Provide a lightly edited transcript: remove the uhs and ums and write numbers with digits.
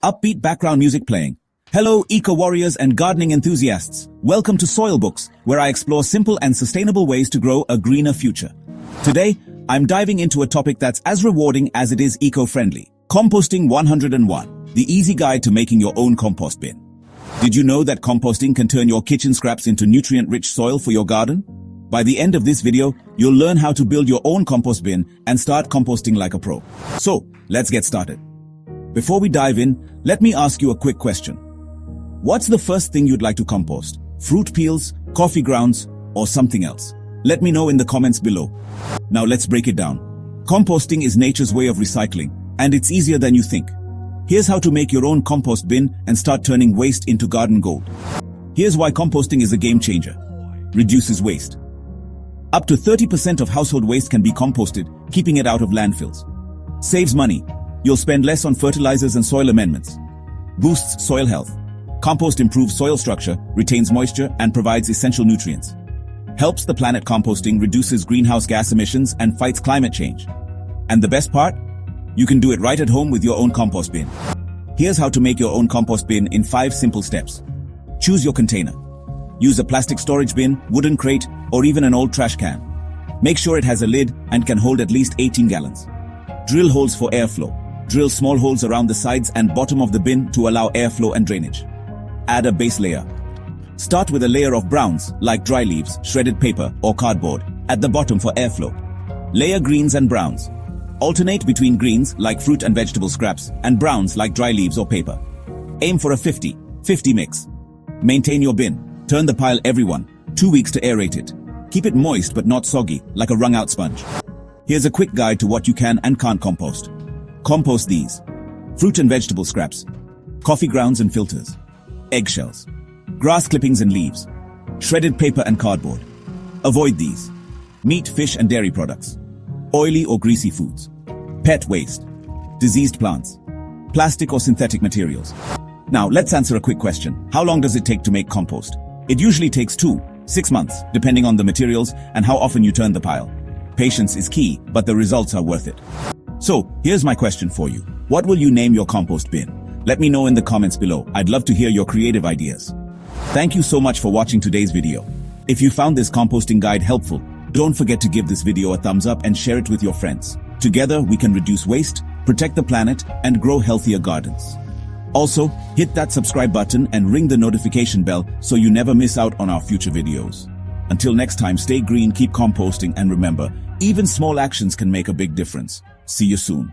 upbeat background music playing. Hello, eco-warriors and gardening enthusiasts. Welcome to Soil Books, where I explore simple and sustainable ways to grow a greener future. Today, I'm diving into a topic that's as rewarding as it is eco-friendly. Composting 101, the easy guide to making your own compost bin. Did you know that composting can turn your kitchen scraps into nutrient-rich soil for your garden? By the end of this video, you'll learn how to build your own compost bin and start composting like a pro. So, let's get started. Before we dive in, let me ask you a quick question. What's the first thing you'd like to compost? Fruit peels, coffee grounds, or something else? Let me know in the comments below. Now let's break it down. Composting is nature's way of recycling, and it's easier than you think. Here's how to make your own compost bin and start turning waste into garden gold. Here's why composting is a game changer. Reduces waste. Up to 30% of household waste can be composted, keeping it out of landfills. Saves money. You'll spend less on fertilizers and soil amendments. Boosts soil health. Compost improves soil structure, retains moisture, and provides essential nutrients. Helps the planet. Composting reduces greenhouse gas emissions and fights climate change. And the best part? You can do it right at home with your own compost bin. Here's how to make your own compost bin in 5 simple steps. Choose your container. Use a plastic storage bin, wooden crate, or even an old trash can. Make sure it has a lid and can hold at least 18 gallons. Drill holes for airflow. Drill small holes around the sides and bottom of the bin to allow airflow and drainage. Add a base layer. Start with a layer of browns, like dry leaves, shredded paper, or cardboard, at the bottom for airflow. Layer greens and browns. Alternate between greens, like fruit and vegetable scraps, and browns, like dry leaves or paper. Aim for a 50-50 mix. Maintain your bin. Turn the pile every 2 weeks to aerate it. Keep it moist but not soggy, like a wrung-out sponge. Here's a quick guide to what you can and can't compost. Compost these: fruit and vegetable scraps, coffee grounds and filters, eggshells, grass clippings and leaves, shredded paper and cardboard. Avoid these: meat, fish and dairy products, oily or greasy foods, pet waste, diseased plants, plastic or synthetic materials. Now, let's answer a quick question. How long does it take to make compost? It usually takes 2-6 months, depending on the materials and how often you turn the pile. Patience is key, but the results are worth it. So, here's my question for you. What will you name your compost bin? Let me know in the comments below. I'd love to hear your creative ideas. Thank you so much for watching today's video. If you found this composting guide helpful, don't forget to give this video a thumbs up and share it with your friends. Together, we can reduce waste, protect the planet, and grow healthier gardens. Also, hit that subscribe button and ring the notification bell so you never miss out on our future videos. Until next time, stay green, keep composting, and remember, even small actions can make a big difference. See you soon.